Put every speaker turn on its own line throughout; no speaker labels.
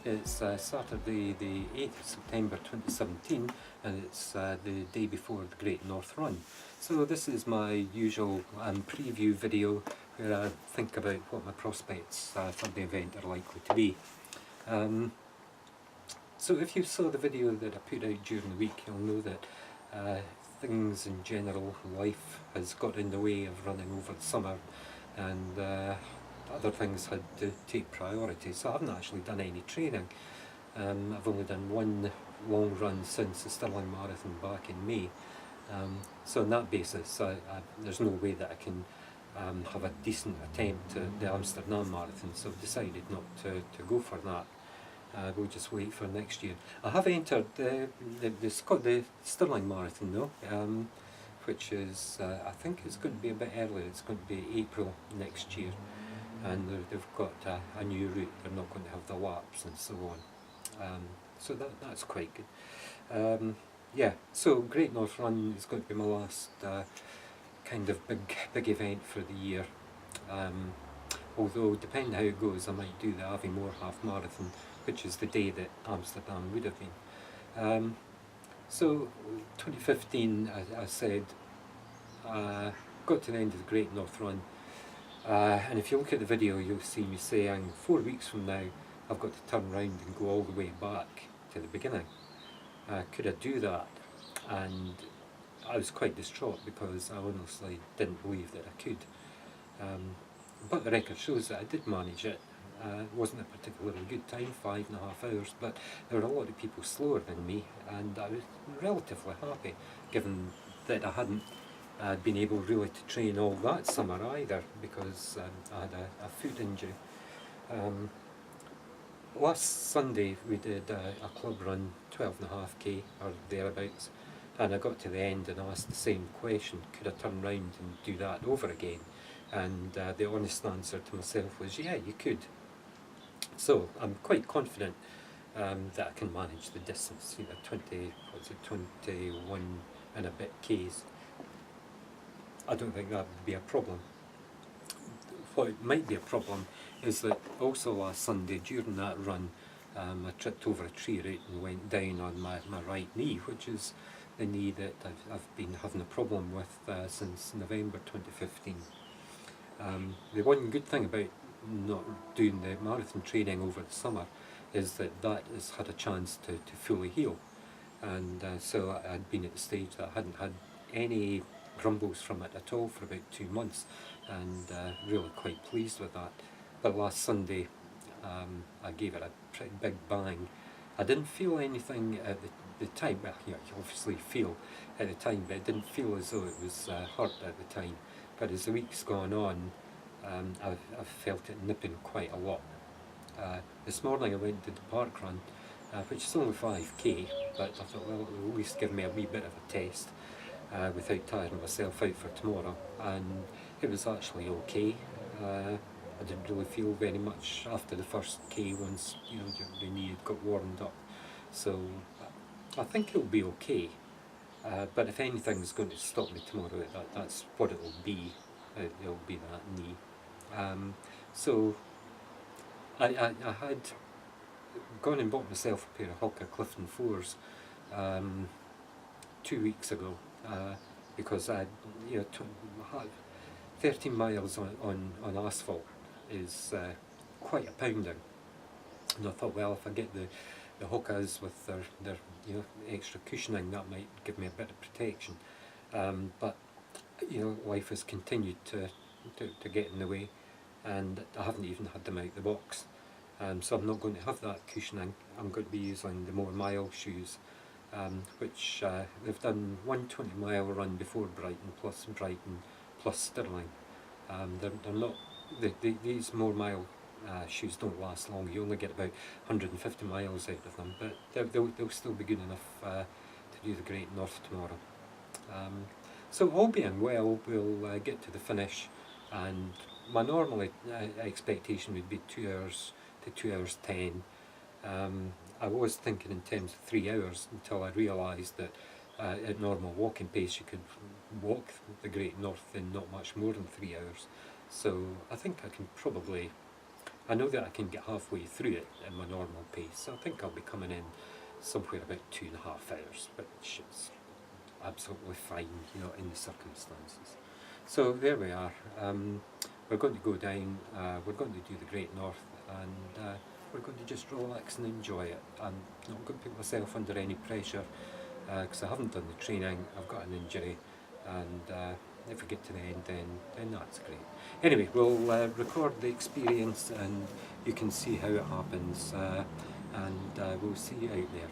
It's Saturday the 8th of September 2017, and it's the day before the Great North Run. So this is my usual preview video where I think about what my prospects for the event are likely to be. So if you saw the video that I put out during the week, you'll know that things in general, life has got in the way of running over the summer, and other things had to take priority. So I haven't actually done any training. I've only done one long run since the Stirling Marathon back in May. So on that basis, there's no way that I can have a decent attempt at the Amsterdam Marathon, so I've decided not to go for that. We'll just wait for next year. I have entered the Stirling Marathon though, which is, I think it's going to be a bit earlier. It's going to be April next year, and they've got a new route. They're not going to have the laps and so on. So that's quite good. Yeah, so Great North Run is going to be my last kind of big event for the year. Although, depending how it goes, I might do the Aviemore Half Marathon, which is the day that Amsterdam would have been. So 2015, I said, got to the end of the Great North Run, and if you look at the video, you'll see me saying 4 weeks from now I've got to turn around and go all the way back to the beginning. Could I do that? And I was quite distraught because I honestly didn't believe that I could. But the record shows that I did manage it. It wasn't a particularly good time, 5.5 hours, but there were a lot of people slower than me, and I was relatively happy, given that I hadn't been able really to train all that summer either, because I had a foot injury. Last Sunday we did a club run, 12.5k or thereabouts, and I got to the end and asked the same question: could I turn round and do that over again? And the honest answer to myself was, yeah, you could. So I'm quite confident that I can manage the distance, 21 and a bit k's. I don't think that would be a problem. What might be a problem is that also last Sunday during that run, I tripped over a tree root and went down on my right knee, which is the knee that I've been having a problem with since November 2015. The one good thing about not doing the marathon training over the summer is that has had a chance to fully heal, and so I'd been at the stage that I hadn't had any grumbles from it at all for about 2 months, and really quite pleased with that. But last Sunday I gave it a pretty big bang. I didn't feel anything at the time. Well, you obviously feel at the time, but it didn't feel as though it was hurt at the time. But as the week's gone on, I've felt it nipping quite a lot. This morning I went to the park run, which is only 5k, but I thought, well, it'll at least give me a wee bit of a test without tiring myself out for tomorrow, and it was actually okay. I didn't really feel very much after the first k once the knee had got warmed up, so I think it'll be okay. But if anything's going to stop me tomorrow, that's what it'll be. It'll be that knee. So I had gone and bought myself a pair of Hulker Clifton 4s 2 weeks ago, because I 13 miles on asphalt is quite a pounding, and I thought, well, if I get the Hokas with their extra cushioning, that might give me a bit of protection. But life has continued to get in the way, and I haven't even had them out the box. So I'm not going to have that cushioning. I'm going to be using the more mild shoes, which they've done 120-mile run before Brighton plus Stirling. They're not these more mild shoes don't last long. You only get about 150 miles out of them, but they'll still be good enough to do the Great North tomorrow. So all being well, we'll get to the finish, and my normal expectation would be 2 hours to 2 hours 10. I was thinking in terms of 3 hours until I realised that at normal walking pace you could walk the Great North in not much more than 3 hours. So I think I can probably I know that I can get halfway through it in my normal pace, so I think I'll be coming in somewhere about 2.5 hours, which is absolutely fine, you know, in the circumstances. So there we are. We're going to go down, we're going to do the Great North, and we're going to just relax and enjoy it. I'm not going to put myself under any pressure, because I haven't done the training, I've got an injury, and if we get to the end, then that's great. Anyway, we'll record the experience and you can see how it happens, and we'll see you out there.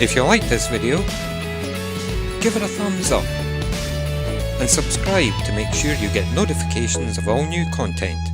If you liked this video, give it a thumbs up and subscribe to make sure you get notifications of all new content.